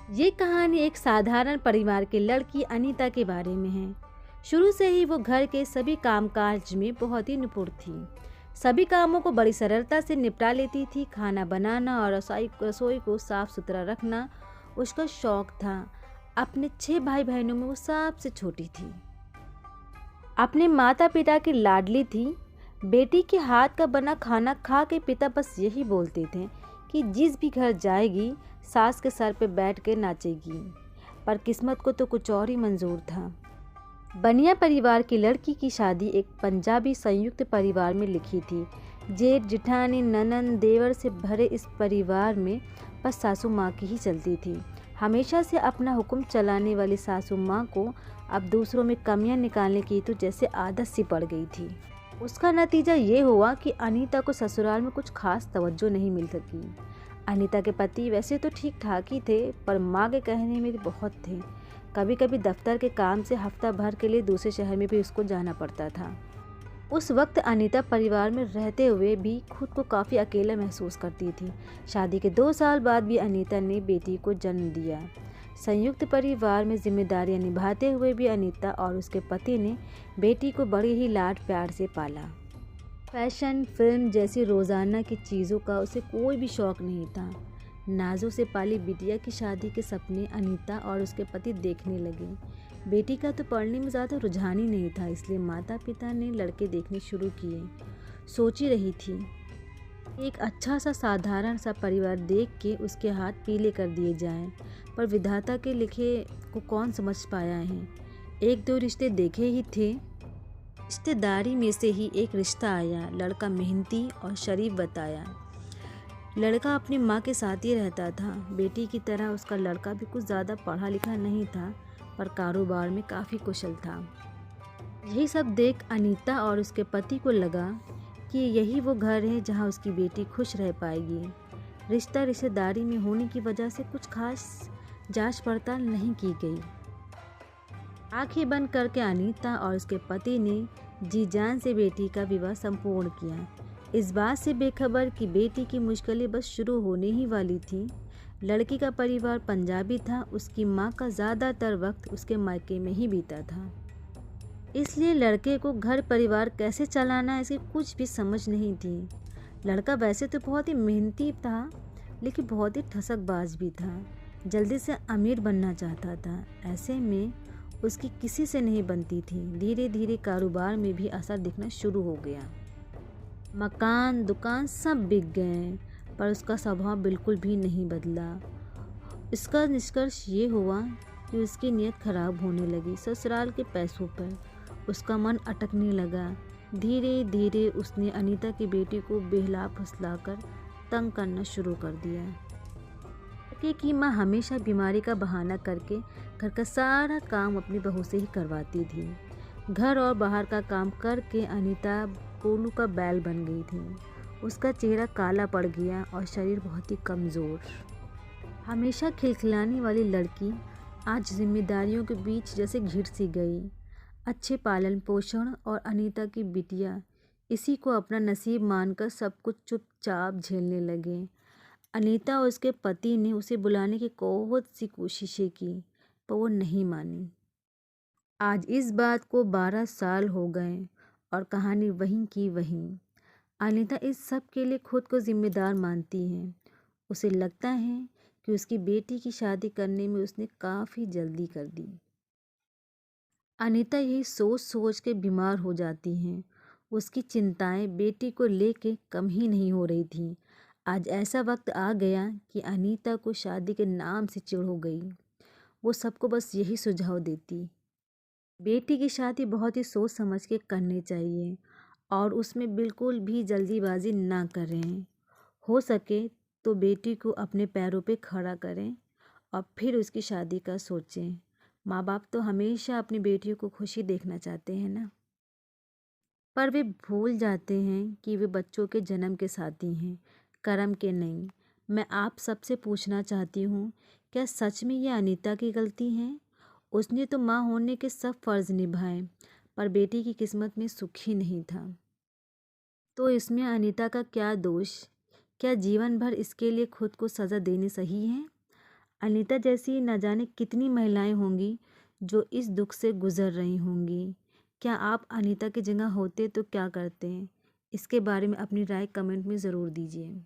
ये कहानी एक साधारण परिवार की लड़की अनीता के बारे में है। शुरू से ही वो घर के सभी कामकाज में बहुत ही निपुण थी। सभी कामों को बड़ी सरलता से निपटा लेती थी। खाना बनाना और रसोई को साफ सुथरा रखना उसका शौक था। अपने 6 भाई बहनों में वो सबसे छोटी थी। अपने माता पिता की लाडली थी। बेटी के हाथ का बना खाना खा के पिता बस यही बोलते थे कि जिस भी घर जाएगी सास के सर पे बैठ के नाचेगी। पर किस्मत को तो कुछ और ही मंजूर था। बनिया परिवार की लड़की की शादी एक पंजाबी संयुक्त परिवार में लिखी थी। जेठ जिठानी ननंद देवर से भरे इस परिवार में बस सासू माँ की ही चलती थी। हमेशा से अपना हुक्म चलाने वाली सासू माँ को अब दूसरों में कमियां निकालने की तो जैसे आदत सी पड़ गई थी। उसका नतीजा ये हुआ कि अनीता को ससुराल में कुछ खास तवज्जो नहीं मिल सकी। अनीता के पति वैसे तो ठीक ठाक ही थे, पर माँ के कहने में बहुत थे। कभी कभी दफ्तर के काम से हफ्ता भर के लिए दूसरे शहर में भी उसको जाना पड़ता था। उस वक्त अनीता परिवार में रहते हुए भी खुद को काफ़ी अकेला महसूस करती थी। शादी के 2 साल बाद भी अनीता ने बेटी को जन्म दिया। संयुक्त परिवार में जिम्मेदारियां निभाते हुए भी अनीता और उसके पति ने बेटी को बड़े ही लाड प्यार से पाला। फैशन, फिल्म जैसी रोज़ाना की चीज़ों का उसे कोई भी शौक नहीं था। नाजों से पाली बिटिया की शादी के सपने अनीता और उसके पति देखने लगे। बेटी का तो पढ़ने में ज़्यादा रुझान ही नहीं था, इसलिए माता पिता ने लड़के देखने शुरू किए। सोची रही थी एक अच्छा सा साधारण सा परिवार देख के उसके हाथ पीले कर दिए जाएं, पर विधाता के लिखे को कौन समझ पाया है। 1-2 रिश्ते देखे ही थे। रिश्तेदारी में से ही एक रिश्ता आया। लड़का मेहनती और शरीफ बताया। लड़का अपनी माँ के साथ ही रहता था। बेटी की तरह उसका लड़का भी कुछ ज़्यादा पढ़ा लिखा नहीं था, पर कारोबार में काफ़ी कुशल था। यही सब देख अनीता और उसके पति को लगा कि यही वो घर है जहाँ उसकी बेटी खुश रह पाएगी। रिश्ता रिश्तेदारी में होने की वजह से कुछ खास जांच पड़ताल नहीं की गई। आंखें बंद करके अनीता और उसके पति ने जी जान से बेटी का विवाह संपूर्ण किया, इस बात से बेखबर कि बेटी की मुश्किलें बस शुरू होने ही वाली थी। लड़की का परिवार पंजाबी था। उसकी माँ का ज़्यादातर वक्त उसके मायके में ही बीता था, इसलिए लड़के को घर परिवार कैसे चलाना है इसकी कुछ भी समझ नहीं थी। लड़का वैसे तो बहुत ही मेहनती था, लेकिन बहुत ही ठसकबाज भी था। जल्दी से अमीर बनना चाहता था। ऐसे में उसकी किसी से नहीं बनती थी। धीरे धीरे कारोबार में भी असर दिखना शुरू हो गया। मकान दुकान सब बिक गए, पर उसका स्वभाव बिल्कुल भी नहीं बदला। इसका निष्कर्ष ये हुआ कि उसकी नीयत खराब होने लगी। ससुराल के पैसों पर उसका मन अटकने लगा। धीरे धीरे उसने अनीता की बेटी को बेहला फुसलाकर तंग करना शुरू कर दिया। लड़के की माँ हमेशा बीमारी का बहाना करके घर का सारा काम अपनी बहू से ही करवाती थी। घर और बाहर का काम करके अनीता गोलू का बैल बन गई थी। उसका चेहरा काला पड़ गया और शरीर बहुत ही कमज़ोर। हमेशा खिलखिलाने वाली लड़की आज जिम्मेदारियों के बीच जैसे घिर सी गई। अच्छे पालन पोषण और अनीता की बिटिया इसी को अपना नसीब मानकर सब कुछ चुपचाप झेलने लगे। अनीता और उसके पति ने उसे बुलाने की बहुत सी कोशिशें की, पर वो नहीं मानी। आज इस बात को 12 साल हो गए और कहानी वहीं की वहीं। अनीता इस सब के लिए खुद को जिम्मेदार मानती है। उसे लगता है कि उसकी बेटी की शादी करने में उसने काफ़ी जल्दी कर दी। अनीता यही सोच सोच के बीमार हो जाती हैं। उसकी चिंताएं बेटी को लेके कम ही नहीं हो रही थीं। आज ऐसा वक्त आ गया कि अनीता को शादी के नाम से चिढ़ हो गई। वो सबको बस यही सुझाव देती, बेटी की शादी बहुत ही सोच समझ के करनी चाहिए और उसमें बिल्कुल भी जल्दीबाजी ना करें। हो सके तो बेटी को अपने पैरों पे खड़ा करें और फिर उसकी शादी का सोचें। माँ बाप तो हमेशा अपनी बेटियों को खुशी देखना चाहते हैं ना, पर वे भूल जाते हैं कि वे बच्चों के जन्म के साथी हैं, कर्म के नहीं। मैं आप सबसे पूछना चाहती हूँ, क्या सच में ये अनीता की गलती है? उसने तो माँ होने के सब फर्ज निभाए, पर बेटी की किस्मत में सुख ही नहीं था। तो इसमें अनीता का क्या दोष? क्या जीवन भर इसके लिए खुद को सज़ा देनी सही है? अनीता जैसी न जाने कितनी महिलाएं होंगी जो इस दुख से गुजर रही होंगी। क्या आप अनीता की जगह होते तो क्या करते? इसके बारे में अपनी राय कमेंट में ज़रूर दीजिए।